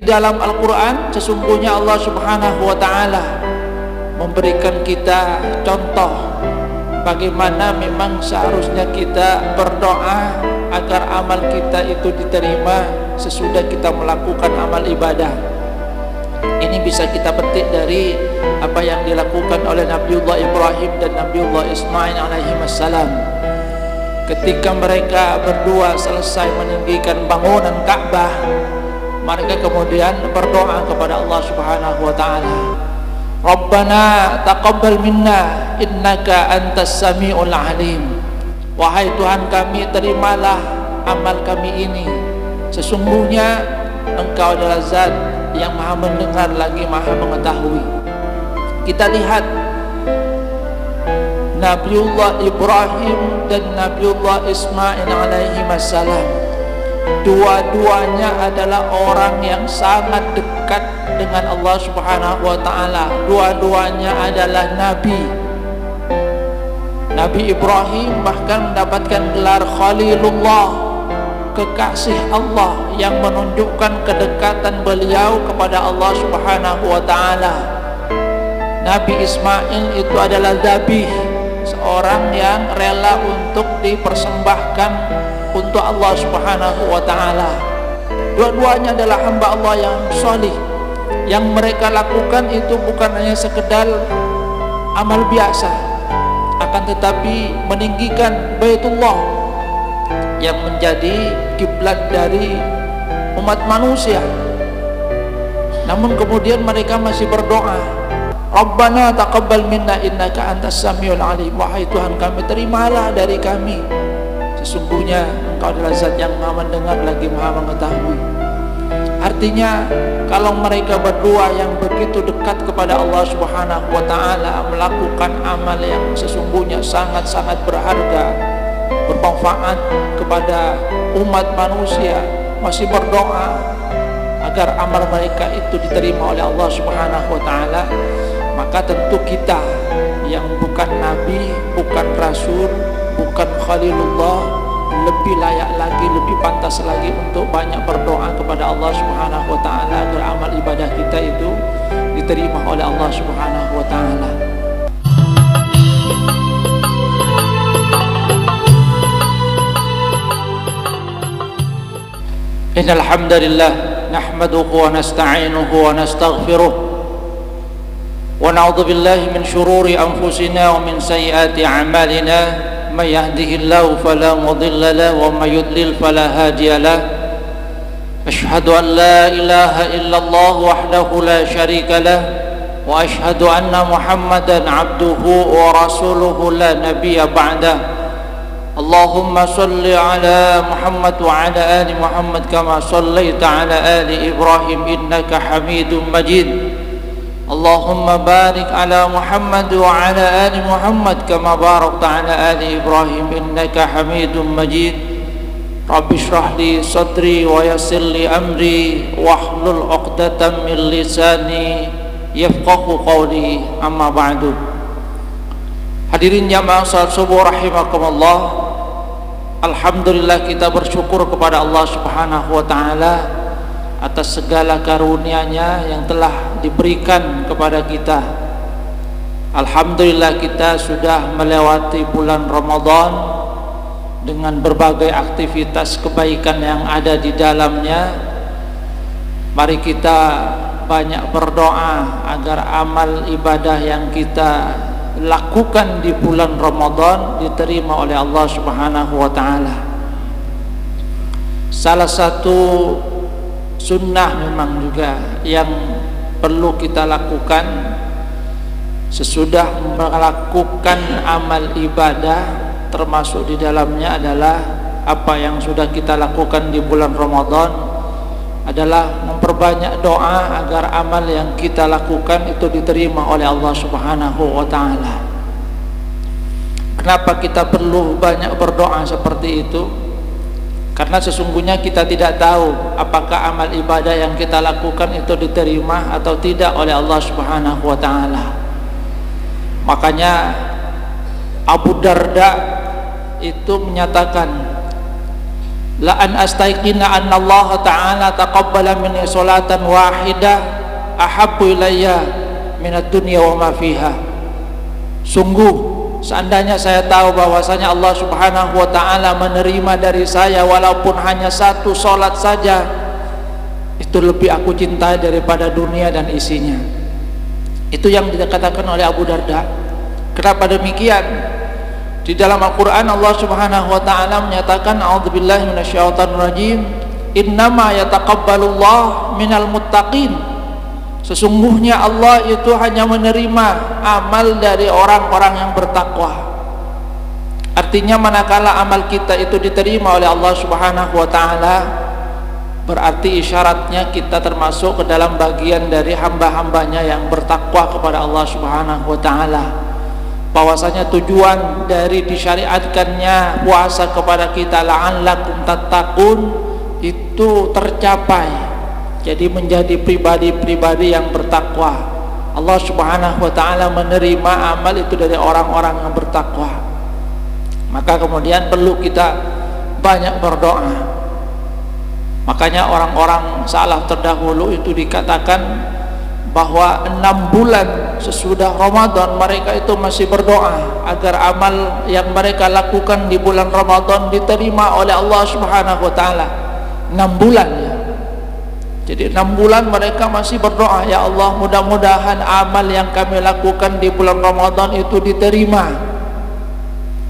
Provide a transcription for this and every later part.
Dalam Al-Quran sesungguhnya Allah Subhanahu wa ta'ala memberikan kita contoh bagaimana memang seharusnya kita berdoa agar amal kita itu diterima sesudah kita melakukan amal ibadah. Ini bisa kita petik dari apa yang dilakukan oleh Nabiullah Ibrahim dan Nabiullah Ismail alaihissalam. Ketika mereka berdua selesai meninggikan bangunan Ka'bah, mereka kemudian berdoa kepada Allah Subhanahu wa ta'ala. Rabbana taqabbal minna innaka antas sami'ul alim. Wahai Tuhan kami, terimalah amal kami ini, sesungguhnya Engkau adalah zat yang maha mendengar lagi maha mengetahui. Kita lihat Nabiullah Ibrahim dan Nabiullah Ismail alaihissalam, dua-duanya adalah orang yang sangat dekat dengan Allah Subhanahu wa ta'ala. Dua-duanya adalah Nabi. Nabi Ibrahim bahkan mendapatkan gelar Khalilullah, kekasih Allah, yang menunjukkan kedekatan beliau kepada Allah Subhanahu wa ta'ala. Nabi Ismail itu adalah Dabih, seorang yang rela untuk dipersembahkan untuk Allah Subhanahu wa ta'ala. Dua-duanya adalah hamba Allah yang salih. Yang mereka lakukan itu bukan hanya sekedar amal biasa, akan tetapi meninggikan Baitullah yang menjadi kiblat dari umat manusia. Namun kemudian mereka masih berdoa, Rabbana taqabbal minna innaka antas samiul alim. Wahai Tuhan kami, terimalah dari kami, sesungguhnya Engkau adalah zat yang maha mendengar lagi maha mengetahui. Artinya kalau mereka berdua yang begitu dekat kepada Allah Subhanahu wa ta'ala melakukan amal yang sesungguhnya sangat-sangat berharga, bermanfaat kepada umat manusia, masih berdoa agar amal mereka itu diterima oleh Allah Subhanahu wa ta'ala, maka tentu kita yang bukan nabi, bukan rasul, bukan Khalilullah lebih layak lagi, lebih pantas lagi untuk banyak berdoa kepada Allah Subhanahu wa ta'ala agar amal ibadah kita itu diterima oleh Allah Subhanahu wa ta'ala. Innal hamdalillah nahmaduhu wa nasta'inuhu wa nastaghfiruh wa na'udzu billahi min shururi anfusina wa min sayyiati a'malina. من يهده الله فلا مضل له ومن يضلل فلا هادي له. أشهد أن لا إله إلا الله وحده لا شريك له وأشهد أن محمدا عبده ورسوله لا نبي بعده. اللهم صل على محمد وعلى آل محمد كما صليت على آل إبراهيم إنك حميد مجيد. اللهم بارك على محمد وعلى آل محمد كما باركت على آل إبراهيم إنك حميد مجيد. رب اشرح لي صدري ويسر لي أمري واحلل عقدة من لساني يفقه قولي. أما بعد. Hadirin jamaah salat subuh rahimakumullah, alhamdulillah kita bersyukur kepada Allah Subhanahu wa ta'ala atas segala karunia-Nya yang telah diberikan kepada kita. Alhamdulillah kita sudah melewati bulan Ramadan dengan berbagai aktivitas kebaikan yang ada di dalamnya. Mari kita banyak berdoa agar amal ibadah yang kita lakukan di bulan Ramadan diterima oleh Allah Subhanahu wa ta'ala. Salah satu sunnah memang juga yang perlu kita lakukan sesudah melakukan amal ibadah, termasuk di dalamnya adalah apa yang sudah kita lakukan di bulan Ramadan, adalah memperbanyak doa agar amal yang kita lakukan itu diterima oleh Allah Subhanahu wa ta'ala. Kenapa kita perlu banyak berdoa seperti itu? Karena sesungguhnya kita tidak tahu apakah amal ibadah yang kita lakukan itu diterima atau tidak oleh Allah Subhanahu wa ta'ala. Makanya Abu Darda itu menyatakan, la an astaiqina anna Allah ta'ala taqabbala minni salatan wahidah ahabbu ilayya minad dunya wa ma fiha. Sungguh seandainya saya tahu bahwasanya Allah Subhanahu wa ta'ala menerima dari saya walaupun hanya satu salat saja, itu lebih aku cintai daripada dunia dan isinya. Itu yang dikatakan oleh Abu Darda. Kenapa demikian? Di dalam Al-Quran Allah Subhanahu wa ta'ala menyatakan, a'udzubillahi minasyaitonir rajim, innama yataqabbalullah minal muttaqin. Sesungguhnya Allah itu hanya menerima amal dari orang-orang yang bertakwa. Artinya manakala amal kita itu diterima oleh Allah Subhanahu wa ta'ala, berarti isyaratnya kita termasuk ke dalam bagian dari hamba-hambanya yang bertakwa kepada Allah Subhanahu wa ta'ala. Bahwasanya tujuan dari disyariatkannya puasa kepada kita, la'allakum tattaqun, itu tercapai. Jadi menjadi pribadi-pribadi yang bertakwa. Allah Subhanahu wa ta'ala menerima amal itu dari orang-orang yang bertakwa. Maka kemudian perlu kita banyak berdoa. Makanya orang-orang salaf terdahulu itu dikatakan bahwa 6 bulan sesudah Ramadan mereka itu masih berdoa agar amal yang mereka lakukan di bulan Ramadan diterima oleh Allah Subhanahu wa ta'ala. 6 bulan ya. Jadi 6 bulan mereka masih berdoa, ya Allah mudah-mudahan amal yang kami lakukan di bulan Ramadan itu diterima.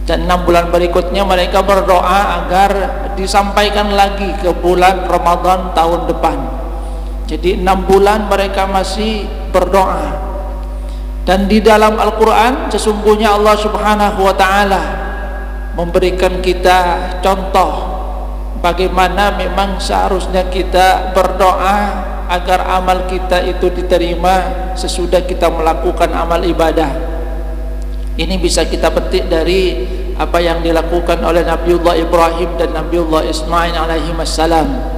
Dan 6 bulan berikutnya mereka berdoa agar disampaikan lagi ke bulan Ramadan tahun depan. Jadi 6 bulan mereka masih berdoa. Dan di dalam Al-Quran sesungguhnya Allah Subhanahu wa ta'ala memberikan kita contoh bagaimana memang seharusnya kita berdoa agar amal kita itu diterima sesudah kita melakukan amal ibadah. Ini bisa kita petik dari apa yang dilakukan oleh Nabiullah Ibrahim dan Nabiullah Ismail alaihimassalam.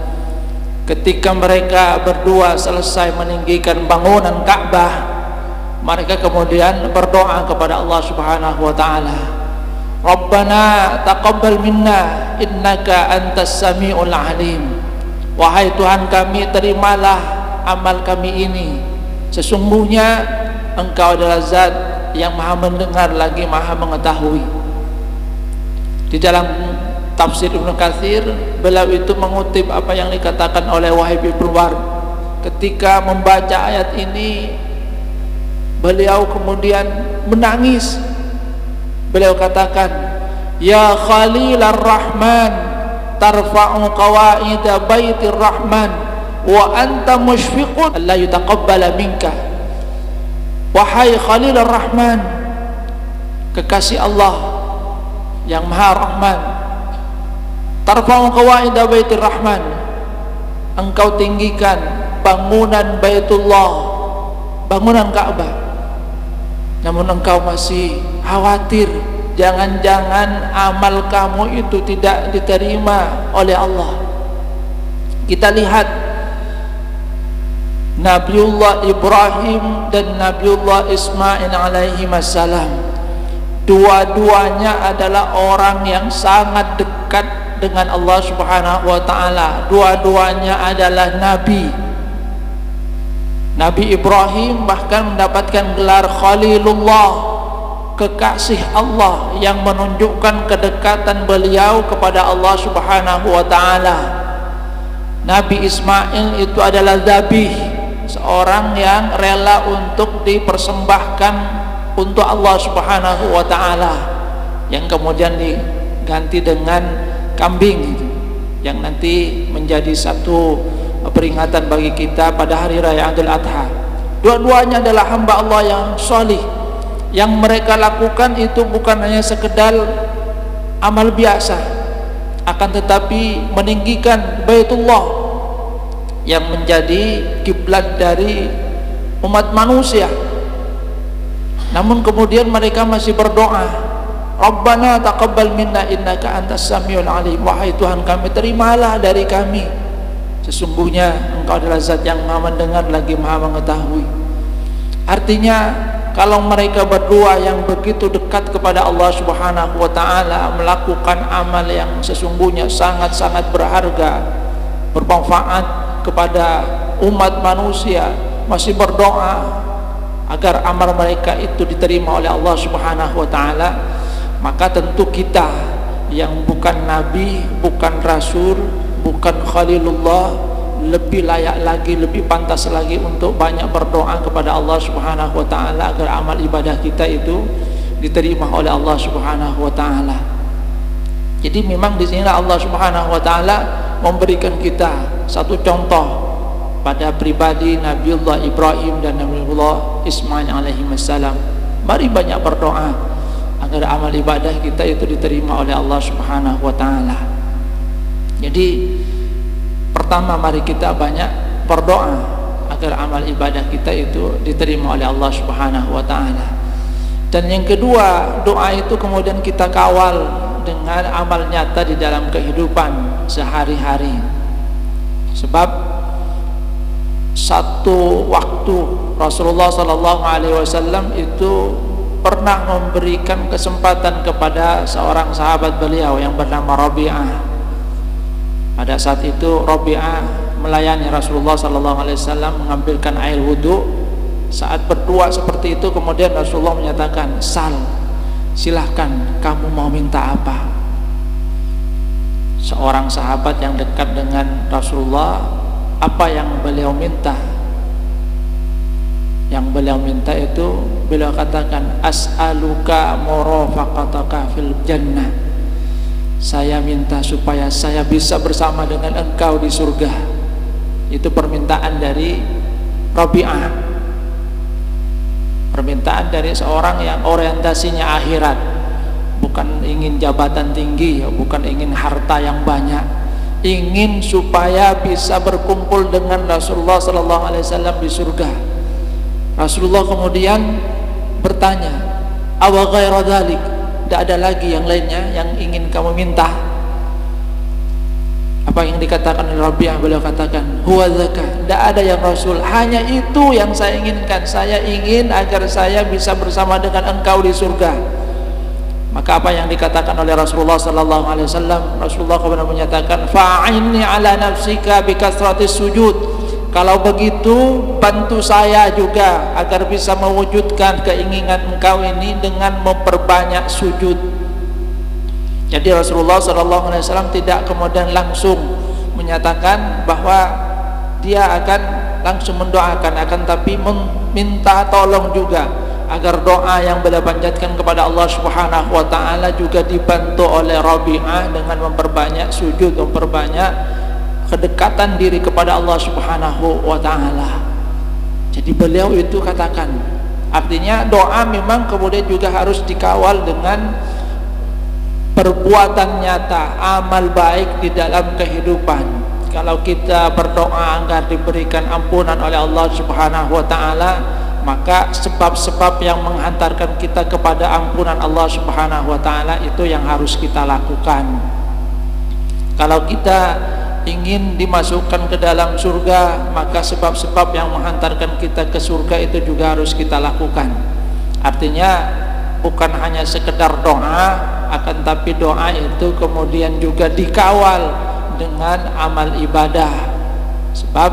Ketika mereka berdua selesai meninggikan bangunan Ka'bah, mereka kemudian berdoa kepada Allah Subhanahu wa ta'ala, Rabbana taqabbal minna innaka antas sami'ul alim. Wahai Tuhan kami, terimalah amal kami ini, sesungguhnya Engkau adalah zat yang maha mendengar lagi maha mengetahui. Di dalam tafsir Ibnu Katsir, beliau itu mengutip apa yang dikatakan oleh Wahib bin Ward. Ketika membaca ayat ini, beliau kemudian menangis. Beliau katakan, ya Khalilar Rahman, tarfa'u qawaida baitir Rahman, wa anta mushfiqun alla yutaqabbala minka. Wahai Khalilar Rahman, kekasih Allah yang Maha Rahman, tarfa'u qawaida baitir Rahman, engkau tinggikan bangunan Baitullah, bangunan Ka'bah, namun engkau masih khawatir jangan-jangan amal kamu itu tidak diterima oleh Allah. Kita lihat Nabiullah Ibrahim dan Nabiullah Ismail alaihimassalam, dua-duanya adalah orang yang sangat dekat dengan Allah Subhanahu wa ta'ala. Dua-duanya adalah nabi. Nabi Ibrahim bahkan mendapatkan gelar Khalilullah, kekasih Allah, yang menunjukkan kedekatan beliau kepada Allah Subhanahu wa ta'ala. Nabi Ismail itu adalah dzabih, seorang yang rela untuk dipersembahkan untuk Allah Subhanahu wa ta'ala, yang kemudian diganti dengan kambing, yang nanti menjadi satu peringatan bagi kita pada hari raya Idul Adha. Dua-duanya adalah hamba Allah yang solih. Yang mereka lakukan itu bukan hanya sekedar amal biasa, akan tetapi meninggikan Baitullah yang menjadi kiblat dari umat manusia. Namun kemudian mereka masih berdoa, Rabbana taqabbal minna innaka antas samiul alim. Wahai Tuhan kami, terimalah dari kami, sesungguhnya Engkau adalah zat yang maha mendengar lagi maha mengetahui. Artinya kalau mereka berdua yang begitu dekat kepada Allah Subhanahu wa taala melakukan amal yang sesungguhnya sangat-sangat berharga, bermanfaat kepada umat manusia, masih berdoa agar amal mereka itu diterima oleh Allah Subhanahu wa taala, maka tentu kita yang bukan nabi, bukan rasul, bukan khalilullah lebih layak lagi, lebih pantas lagi untuk banyak berdoa kepada Allah Subhanahu wa taala agar amal ibadah kita itu diterima oleh Allah Subhanahu wa taala. Jadi memang di sini Allah Subhanahu wa taala memberikan kita satu contoh pada pribadi Nabiullah Ibrahim dan Nabiullah Ismail alaihi wassalam. Mari banyak berdoa agar amal ibadah kita itu diterima oleh Allah Subhanahu wa taala. Jadi pertama, mari kita banyak berdoa agar amal ibadah kita itu diterima oleh Allah Subhanahu wa taala. Dan yang kedua, doa itu kemudian kita kawal dengan amal nyata di dalam kehidupan sehari-hari. Sebab satu waktu Rasulullah sallallahu alaihi wasallam itu pernah memberikan kesempatan kepada seorang sahabat beliau yang bernama Rabi'ah. Pada saat itu Rabi'ah melayani Rasulullah sallallahu alaihi wasallam, mengambilkan air wudu. Saat berdua seperti itu kemudian Rasulullah menyatakan, "Sal, silahkan kamu mau minta apa?" Seorang sahabat yang dekat dengan Rasulullah, apa yang beliau minta? Yang beliau minta itu, beliau katakan, "As'aluka murafaqataka fil jannah." Saya minta supaya saya bisa bersama dengan engkau di surga. Itu permintaan dari Rabi'ah, permintaan dari seorang yang orientasinya akhirat, bukan ingin jabatan tinggi, bukan ingin harta yang banyak, ingin supaya bisa berkumpul dengan Rasulullah sallallahu alaihi wasallam di surga. Rasulullah kemudian bertanya, "Awa ghaira dzalik?" Tidak ada lagi yang lainnya yang ingin kamu minta? Apa yang dikatakan oleh Rabi'ah? Beliau katakan, "Huwa dzaka." Tidak ada yang Rasul, hanya itu yang saya inginkan. Saya ingin agar saya bisa bersama dengan engkau di surga. Maka apa yang dikatakan oleh Rasulullah sallallahu alaihi wasallam? Rasulullah kemudian menyatakan, "Fa'inni ala nafsika bi kasratis sujud." Kalau begitu, bantu saya juga agar bisa mewujudkan keinginan engkau ini dengan memperbanyak sujud. Jadi Rasulullah SAW tidak kemudian langsung menyatakan bahwa dia akan langsung mendoakan, akan tapi meminta tolong juga agar doa yang beliau panjatkan kepada Allah Subhanahu wa taala juga dibantu oleh Rabi'ah dengan memperbanyak sujud, memperbanyak kedekatan diri kepada Allah Subhanahu wa taala. Jadi beliau itu katakan, artinya doa memang kemudian juga harus dikawal dengan perbuatan nyata, amal baik di dalam kehidupan. Kalau kita berdoa agar diberikan ampunan oleh Allah Subhanahu wa taala, maka sebab-sebab yang menghantarkan kita kepada ampunan Allah Subhanahu wa taala itu yang harus kita lakukan. Kalau kita ingin dimasukkan ke dalam surga, maka sebab-sebab yang menghantarkan kita ke surga itu juga harus kita lakukan. Artinya bukan hanya sekedar doa, akan tapi doa itu kemudian juga dikawal dengan amal ibadah. Sebab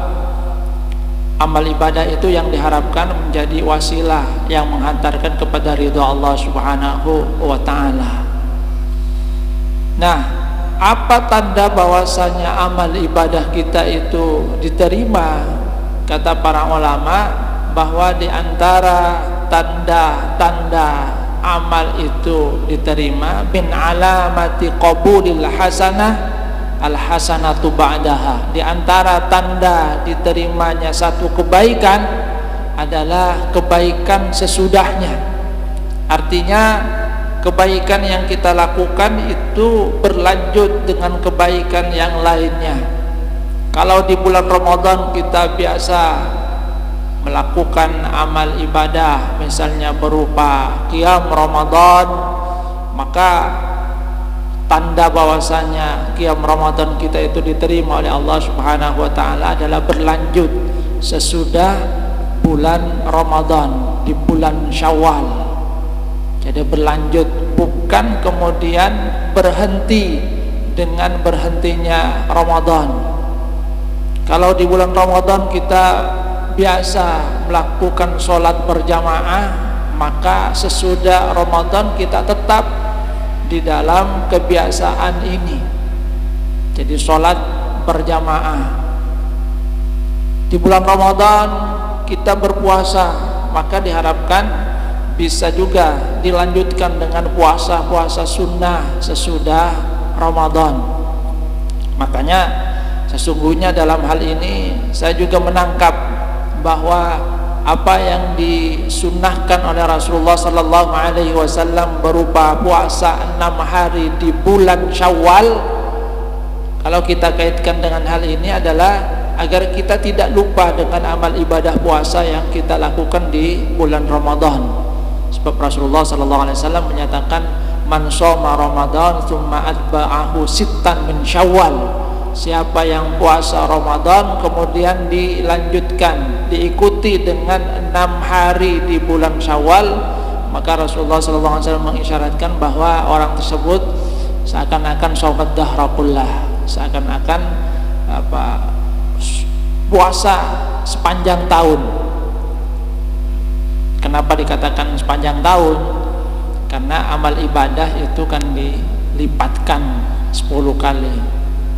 amal ibadah itu yang diharapkan menjadi wasilah yang menghantarkan kepada ridha Allah Subhanahu wa taala. Nah, apa tanda bahwasanya amal ibadah kita itu diterima? Kata para ulama bahwa di antara tanda-tanda amal itu diterima, bin alamati qabulil hasanah al hasanatu ba'daha. Di antara tanda diterimanya satu kebaikan adalah kebaikan sesudahnya. Artinya kebaikan yang kita lakukan itu berlanjut dengan kebaikan yang lainnya. Kalau di bulan Ramadan kita biasa melakukan amal ibadah, misalnya berupa qiyam Ramadan, maka tanda bahwasanya qiyam Ramadan kita itu diterima oleh Allah Subhanahu wa taala adalah berlanjut sesudah bulan Ramadan, di bulan Syawal. Jadi berlanjut, bukan kemudian berhenti dengan berhentinya Ramadan. Kalau di bulan Ramadan kita biasa melakukan sholat berjamaah, maka sesudah Ramadan kita tetap di dalam kebiasaan ini. Jadi sholat berjamaah. Di bulan Ramadan kita berpuasa, maka diharapkan bisa juga dilanjutkan dengan puasa-puasa sunnah sesudah Ramadan. Makanya sesungguhnya dalam hal ini saya juga menangkap bahwa apa yang disunnahkan oleh Rasulullah sallallahu alaihi wasallam berupa puasa 6 hari di bulan Syawal, kalau kita kaitkan dengan hal ini adalah agar kita tidak lupa dengan amal ibadah puasa yang kita lakukan di bulan Ramadan. Sebab Rasulullah sallallahu alaihi wasallam menyatakan, man shoma Ramadan tsumma atba'ahu sittan min Syawal. Siapa yang puasa Ramadan kemudian dilanjutkan, diikuti dengan 6 hari di bulan Syawal, maka Rasulullah sallallahu alaihi wasallam mengisyaratkan bahwa orang tersebut seakan-akan shomat dahra kullah, seakan-akan puasa sepanjang tahun. Kenapa dikatakan sepanjang tahun? Karena amal ibadah itu kan dilipatkan 10 kali.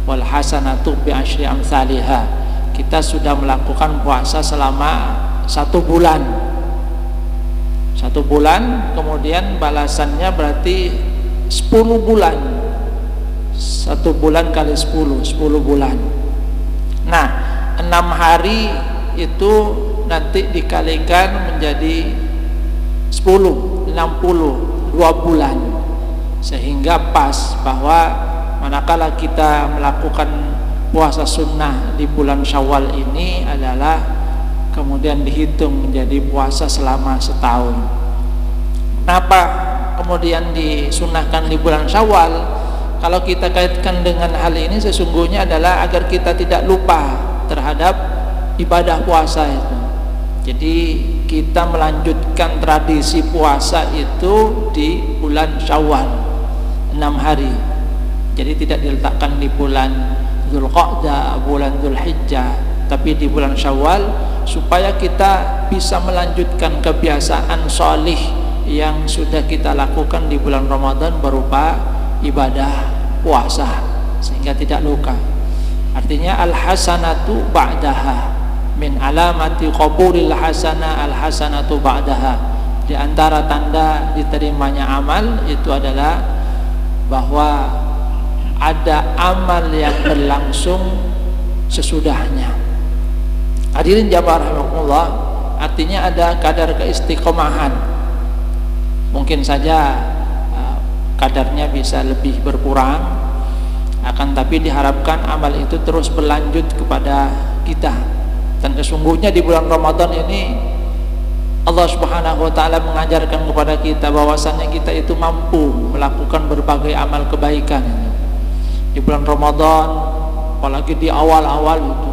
Wal hasanatu bi asyri amsalihha. Kita sudah melakukan puasa selama 1 bulan. 1 bulan, kemudian balasannya berarti 10 bulan. 1 bulan kali 10 bulan. Nah, 6 hari itu nanti dikalikan menjadi 10, 60, 2 bulan, sehingga pas bahwa manakala kita melakukan puasa sunnah di bulan Syawal ini adalah kemudian dihitung menjadi puasa selama setahun. Kenapa kemudian disunnahkan di bulan Syawal? Kalau kita kaitkan dengan hal ini, sesungguhnya adalah agar kita tidak lupa terhadap ibadah puasa itu. Jadi kita melanjutkan tradisi puasa itu di bulan Syawal 6 hari. Jadi tidak diletakkan di bulan Dzulqa'dah, bulan Dzulhijjah, tapi di bulan Syawal, supaya kita bisa melanjutkan kebiasaan sholih yang sudah kita lakukan di bulan Ramadan berupa ibadah puasa, sehingga tidak luka. Artinya al-hasanatu ba'daha, min alamati qabulil hasanah al-hasanatu ba'daha. Di antara tanda diterimanya amal itu adalah bahwa ada amal yang berlangsung sesudahnya. Hadirin jamaah rahimakumullah, artinya ada kadar keistiqomahan. Mungkin saja kadarnya bisa lebih berkurang, akan tapi diharapkan amal itu terus berlanjut kepada kita. Dan sesungguhnya di bulan Ramadan ini Allah Subhanahu wa taala mengajarkan kepada kita bahwasannya kita itu mampu melakukan berbagai amal kebaikan di bulan Ramadan. Apalagi di awal-awal itu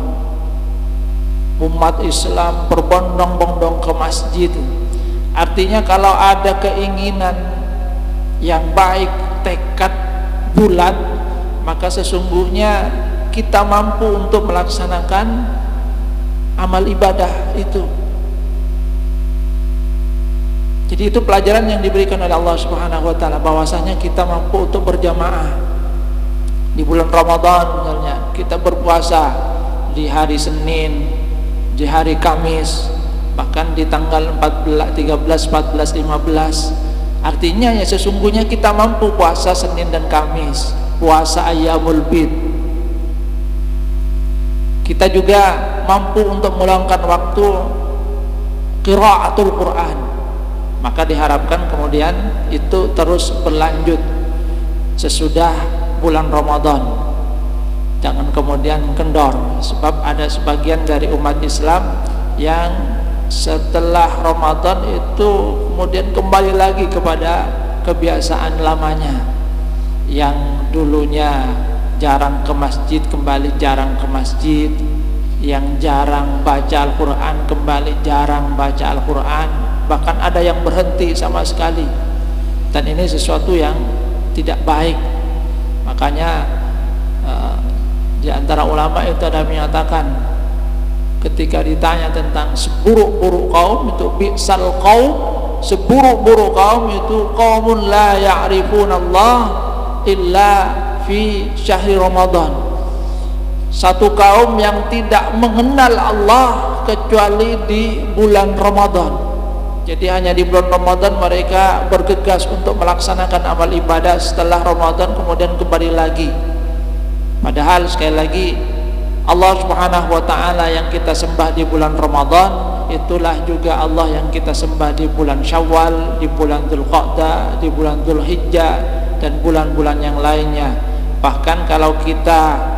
umat Islam berbondong-bondong ke masjid. Artinya kalau ada keinginan yang baik, tekad bulat, maka sesungguhnya kita mampu untuk melaksanakan amal ibadah itu. Jadi itu pelajaran yang diberikan oleh Allah Subhanahu wa taala, bahwasanya kita mampu untuk berjamaah di bulan Ramadan. Misalnya kita berpuasa di hari Senin, di hari Kamis, bahkan di tanggal 14, 13, 14, 15. Artinya ya sesungguhnya kita mampu puasa Senin dan Kamis, puasa Ayyamul Bid. Kita juga mampu untuk meluangkan waktu qiraatul Quran. Maka diharapkan kemudian itu terus berlanjut sesudah bulan Ramadan. Jangan kemudian kendor, sebab ada sebagian dari umat Islam yang setelah Ramadan itu kemudian kembali lagi kepada kebiasaan lamanya. Yang dulunya jarang ke masjid, kembali jarang ke masjid. yang jarang baca Al-Quran kembali jarang baca Al-Quran, bahkan ada yang berhenti sama sekali, dan ini sesuatu yang tidak baik. Makanya di antara ulama itu ada menyatakan, ketika ditanya tentang seburuk-buruk kaum itu bi'sal qaum, seburuk-buruk kaum itu qaumun la ya'rifunallah illa fi syahri Ramadan, satu kaum yang tidak mengenal Allah kecuali di bulan Ramadan. Jadi hanya di bulan Ramadan mereka bergegas untuk melaksanakan amal ibadah, setelah Ramadan kemudian kembali lagi. Padahal sekali lagi Allah Subhanahu wa ta'ala yang kita sembah di bulan Ramadan, itulah juga Allah yang kita sembah di bulan Syawal, di bulan Dzulqa'dah, di bulan Dzulhijjah, dan bulan-bulan yang lainnya. Bahkan kalau kita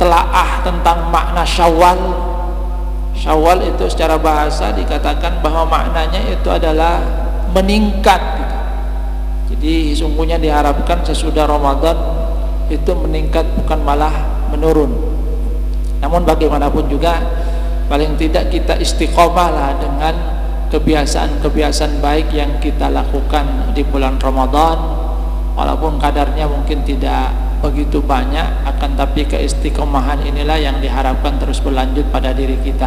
telaah tentang makna Syawal, Syawal itu secara bahasa dikatakan bahwa maknanya itu adalah meningkat gitu. Jadi sungguhnya diharapkan sesudah Ramadan itu meningkat, bukan malah menurun. Namun bagaimanapun juga paling tidak kita istiqomah lah dengan kebiasaan-kebiasaan baik yang kita lakukan di bulan Ramadan, walaupun kadarnya mungkin tidak begitu banyak, akan tapi keistiqomahan inilah yang diharapkan terus berlanjut pada diri kita.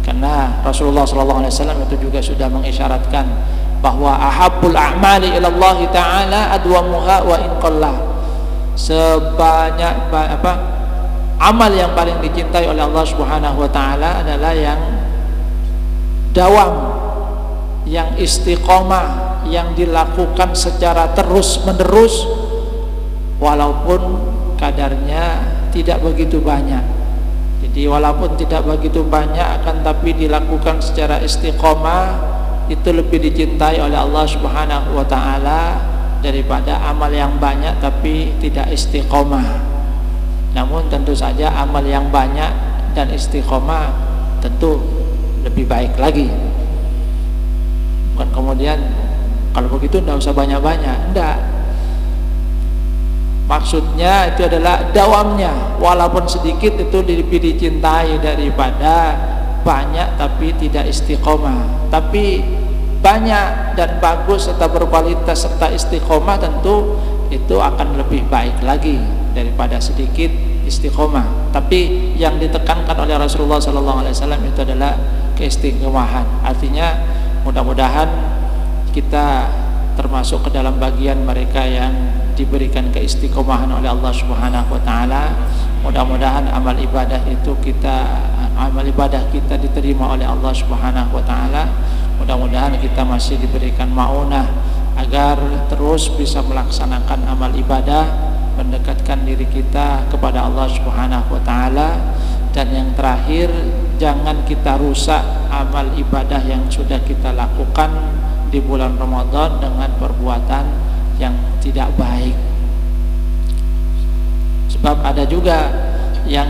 Karena Rasulullah SAW itu juga sudah mengisyaratkan bahwa ahabbul a'mali ilallah ta'ala adwamuha wa in qalla, sebanyak amal yang paling dicintai oleh Allah Subhanahu wa ta'ala adalah yang dawam, yang istiqomah, yang dilakukan secara terus menerus walaupun kadarnya tidak begitu banyak. Jadi walaupun tidak begitu banyak akan tapi dilakukan secara istiqomah, itu lebih dicintai oleh Allah Subhanahu wa ta'ala daripada amal yang banyak tapi tidak istiqomah. Namun tentu saja amal yang banyak dan istiqomah tentu lebih baik lagi. Bukan kemudian kalau begitu tidak usah banyak-banyak, enggak. Maksudnya itu adalah dawamnya, walaupun sedikit itu lebih dicintai daripada banyak tapi tidak istiqomah. Tapi banyak dan bagus serta berkualitas serta istiqomah tentu itu akan lebih baik lagi daripada sedikit istiqomah. Tapi yang ditekankan oleh Rasulullah SAW itu adalah keistiqomahan. Artinya mudah-mudahan kita termasuk ke dalam bagian mereka yang diberikan keistiqomahan oleh Allah Subhanahu wa ta'ala. Mudah-mudahan amal ibadah kita diterima oleh Allah Subhanahu wa ta'ala. Mudah-mudahan kita masih diberikan maunah agar terus bisa melaksanakan amal ibadah, mendekatkan diri kita kepada Allah Subhanahu wa ta'ala. Dan yang terakhir, jangan kita rusak amal ibadah yang sudah kita lakukan di bulan Ramadan dengan perbuatan yang tidak baik. Sebab ada juga yang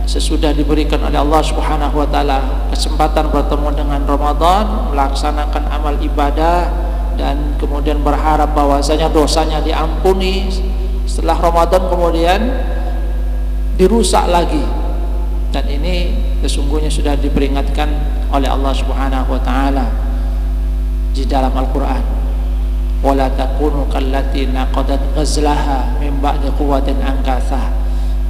sesudah diberikan oleh Allah Subhanahu wa ta'ala kesempatan bertemu dengan Ramadan, melaksanakan amal ibadah dan kemudian berharap bahwasanya dosanya diampuni, setelah Ramadan kemudian dirusak lagi. Dan ini sesungguhnya sudah diperingatkan oleh Allah Subhanahu wa ta'ala di dalam Al-Quran. Wala takunu kallati naqadat ghazlaha min ba'di quwwatin ankatsah.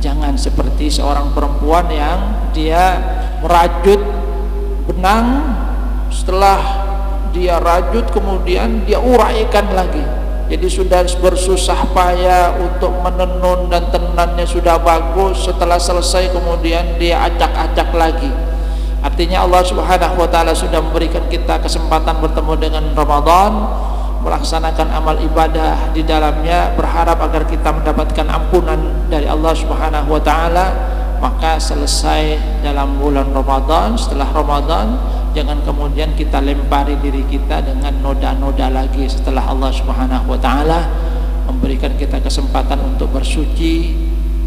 Jangan seperti seorang perempuan yang dia merajut benang, setelah dia rajut kemudian dia uraikan lagi. Jadi sudah bersusah payah untuk menenun dan tenannya sudah bagus, setelah selesai kemudian dia acak-acak lagi. Artinya Allah Subhanahu wa ta'ala sudah memberikan kita kesempatan bertemu dengan Ramadan, melaksanakan amal ibadah di dalamnya, berharap agar kita mendapatkan ampunan dari Allah Subhanahu wa ta'ala. Maka selesai dalam bulan Ramadan, setelah Ramadan jangan kemudian kita lempari diri kita dengan noda-noda lagi setelah Allah Subhanahu wa ta'ala memberikan kita kesempatan untuk bersuci,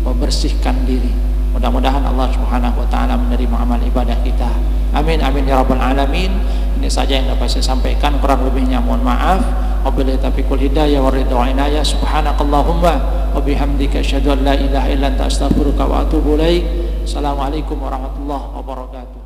membersihkan diri. Mudah-mudahan Allah Subhanahu wa ta'ala menerima amal ibadah kita. Amin amin ya rabbal alamin. Ini saja yang dapat saya sampaikan, kurang lebihnya mohon maaf. Wabillahi taufiqul hidayah wa ridha wa inayah. Subhanakallahumma wa bihamdika asyhadu an la ilaha illa anta astaghfiruka wa atubu ilaik. Assalamualaikum warahmatullahi wabarakatuh.